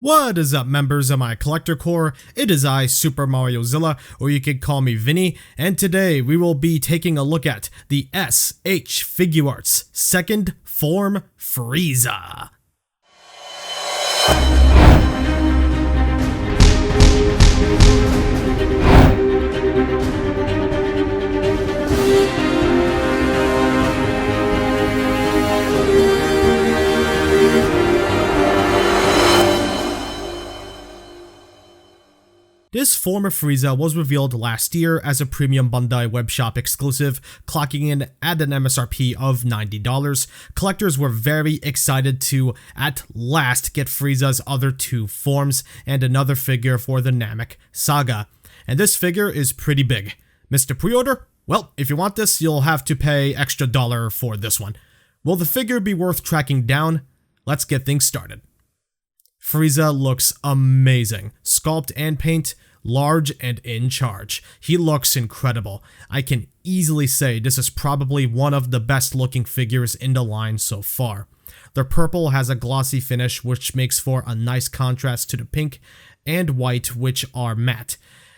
What is up, members of my collector corps? It is I, Super Mario Zilla, or you could call me Vinny, and today we will be taking a look at the S.H.Figuarts second form Frieza. This form of Frieza was revealed last year as a premium Bandai webshop exclusive, clocking in at an MSRP of $90. Collectors were very excited to, at last, get Frieza's other two forms and another figure for the Namek saga. And this figure is pretty big. Missed a pre-order? Well, if you want this, you'll have to pay extra $1 for this one. Will the figure be worth tracking down? Let's get things started. Frieza looks amazing. Sculpt and paint, large and in charge. He looks incredible. I can easily say this is probably one of the best looking figures in the line so far. The purple has a glossy finish which makes for a nice contrast to the pink and white, which are matte.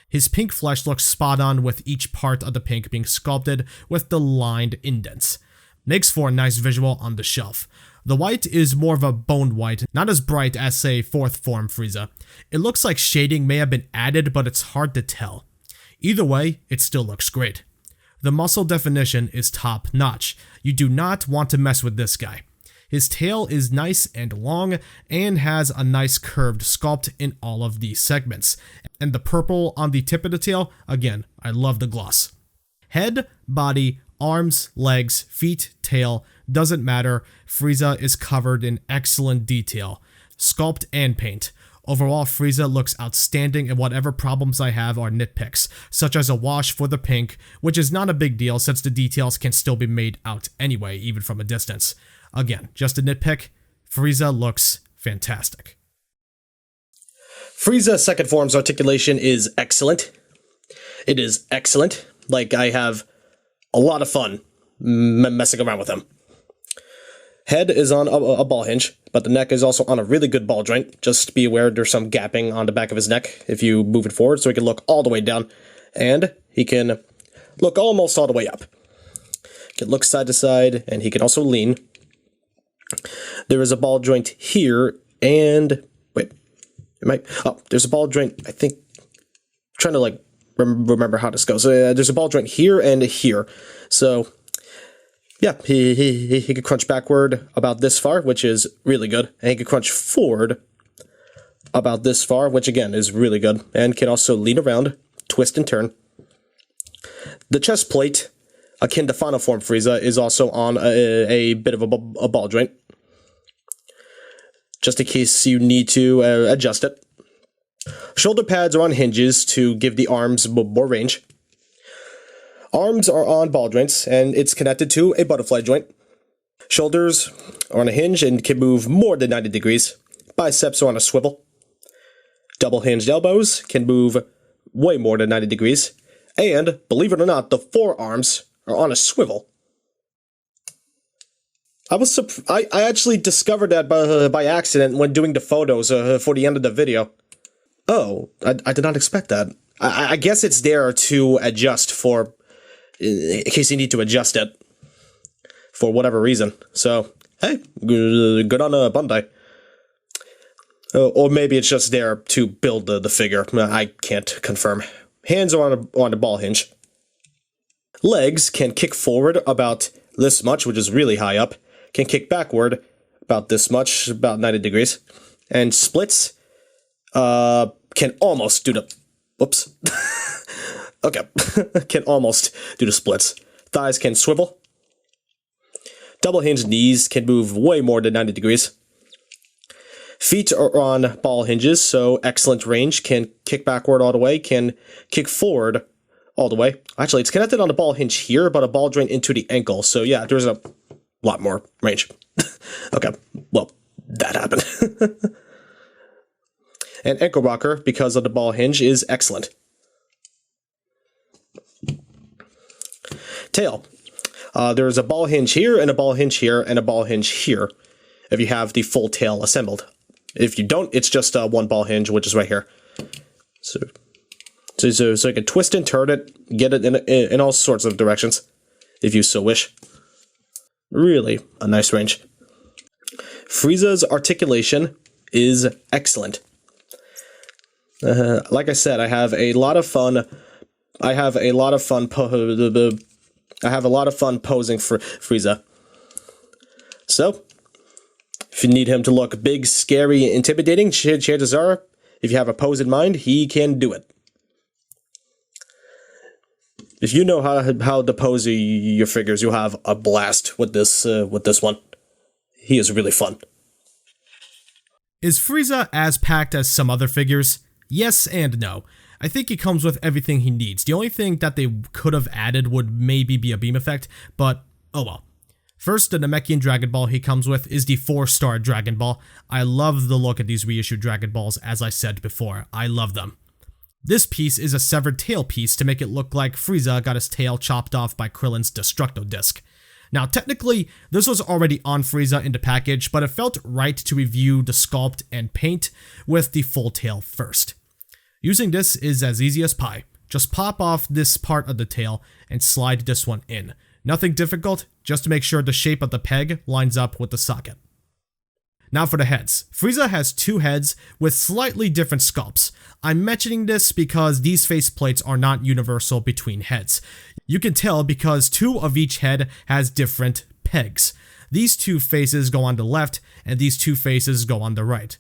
His pink flesh looks spot on with each part of the pink being sculpted with the lined indents. Makes for a nice visual on the shelf. The white is more of a bone white, not as bright as, say, 4th form Frieza. It looks like shading may have been added, but it's hard to tell. Either way, it still looks great. The muscle definition is top notch. You do not want to mess with this guy. His tail is nice and long and has a nice curved sculpt in all of these segments. And the purple on the tip of the tail, again, I love the gloss. Head, body, arms, legs, feet, tail, doesn't matter. Frieza is covered in excellent detail. Sculpt and paint. Overall, Frieza looks outstanding, and whatever problems I have are nitpicks, such as a wash for the pink, which is not a big deal since the details can still be made out anyway, even from a distance. Again, just a nitpick. Frieza looks fantastic. Frieza's second form's articulation is excellent. It is excellent. Like, I have a lot of fun messing around with him. Head is on a ball hinge, but the neck is also on a really good ball joint. Just be aware there's some gapping on the back of his neck if you move it forward, so he can look all the way down. And he can look almost all the way up. He can look side to side, and he can also lean. There is a ball joint here, and... wait. There's a ball joint, I think... I'm trying to, like, remember how this goes. So, there's a ball joint here and here. So... yeah, he could crunch backward about this far, which is really good. And he could crunch forward about this far, which again is really good. And can also lean around, twist and turn. The chest plate, akin to Final Form Frieza, is also on a bit of a ball joint. Just in case you need to adjust it. Shoulder pads are on hinges to give the arms more range. Arms are on ball joints, and it's connected to a butterfly joint. Shoulders are on a hinge and can move more than 90 degrees. Biceps are on a swivel. Double hinged elbows can move way more than 90 degrees. And, believe it or not, the forearms are on a swivel. I actually discovered that by accident when doing the photos for the end of the video. Oh, I did not expect that. I guess it's there to adjust for... in case you need to adjust it for whatever reason. So, hey, good on Bandai. Or maybe it's just there to build the figure. I can't confirm. Hands are on a ball hinge. Legs can kick forward about this much, which is really high up. Can kick backward about this much, about 90 degrees. And splits can almost do the... whoops. Okay, can almost do the splits. Thighs can swivel. Double hinged knees can move way more than 90 degrees. Feet are on ball hinges, so excellent range. Can kick backward all the way, can kick forward all the way. Actually, it's connected on the ball hinge here, but a ball joint into the ankle. So yeah, there's a lot more range. Okay, well, that happened. And ankle rocker, because of the ball hinge, is excellent. Tail. There's a ball hinge here, and a ball hinge here, and a ball hinge here, if you have the full tail assembled. If you don't, it's just a one ball hinge, which is right here. So you can twist and turn it, get it in all sorts of directions, if you so wish. Really a nice range. Frieza's articulation is excellent. Like I said, I have a lot of fun. I have a lot of fun posing for Frieza. So, if you need him to look big, scary, intimidating, chances are, if you have a pose in mind, he can do it. If you know how to pose your figures, you'll have a blast with this one. He is really fun. Is Frieza as packed as some other figures? Yes and no. I think he comes with everything he needs. The only thing that they could have added would maybe be a beam effect, but oh well. First, the Namekian Dragon Ball he comes with is the 4-star Dragon Ball. I love the look of these reissued Dragon Balls, as I said before. I love them. This piece is a severed tail piece to make it look like Frieza got his tail chopped off by Krillin's Destructo Disc. Now, technically, this was already on Frieza in the package, but it felt right to review the sculpt and paint with the full tail first. Using this is as easy as pie. Just pop off this part of the tail and slide this one in. Nothing difficult, just to make sure the shape of the peg lines up with the socket. Now for the heads. Frieza has 2 heads with slightly different sculpts. I'm mentioning this because these faceplates are not universal between heads. You can tell because 2 of each head has different pegs. These 2 faces go on the left, and these 2 faces go on the right.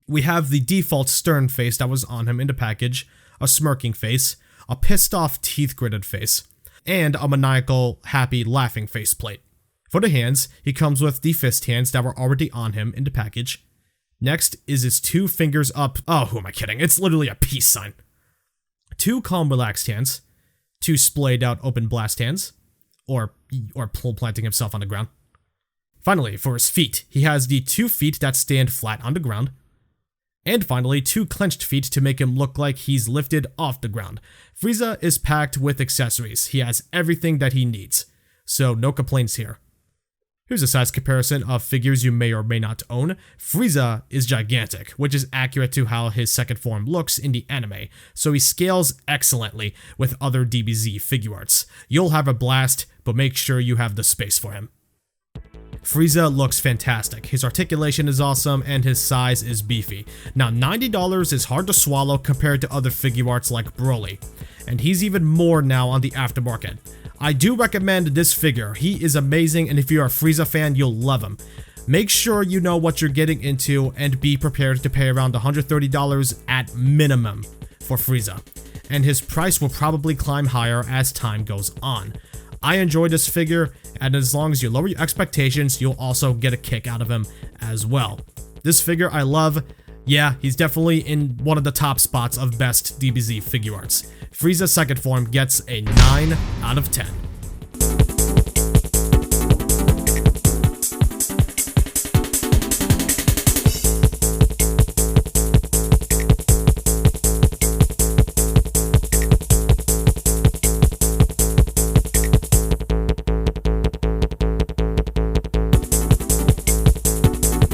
We have the default stern face that was on him in the package, a smirking face, a pissed off teeth gritted face, and a maniacal, happy, laughing faceplate. For the hands, he comes with the fist hands that were already on him in the package. Next is his 2 fingers up. Oh, who am I kidding? It's literally a peace sign. 2 calm, relaxed hands. 2 splayed out, open blast hands. Or planting himself on the ground. Finally, for his feet, he has the 2 feet that stand flat on the ground. And finally, 2 clenched feet to make him look like he's lifted off the ground. Frieza is packed with accessories. He has everything that he needs. So no complaints here. Here's a size comparison of figures you may or may not own. Frieza is gigantic, which is accurate to how his second form looks in the anime, so he scales excellently with other DBZ Figuarts. You'll have a blast, but make sure you have the space for him. Frieza looks fantastic, his articulation is awesome, and his size is beefy. Now $90 is hard to swallow compared to other Figuarts like Broly, and he's even more now on the aftermarket. I do recommend this figure, he is amazing, and if you're a Frieza fan, you'll love him. Make sure you know what you're getting into and be prepared to pay around $130 at minimum for Frieza, and his price will probably climb higher as time goes on. I enjoy this figure, and as long as you lower your expectations, you'll also get a kick out of him as well. This figure I love. Yeah, he's definitely in one of the top spots of best DBZ Figuarts. Frieza's second form gets a 9 out of 10.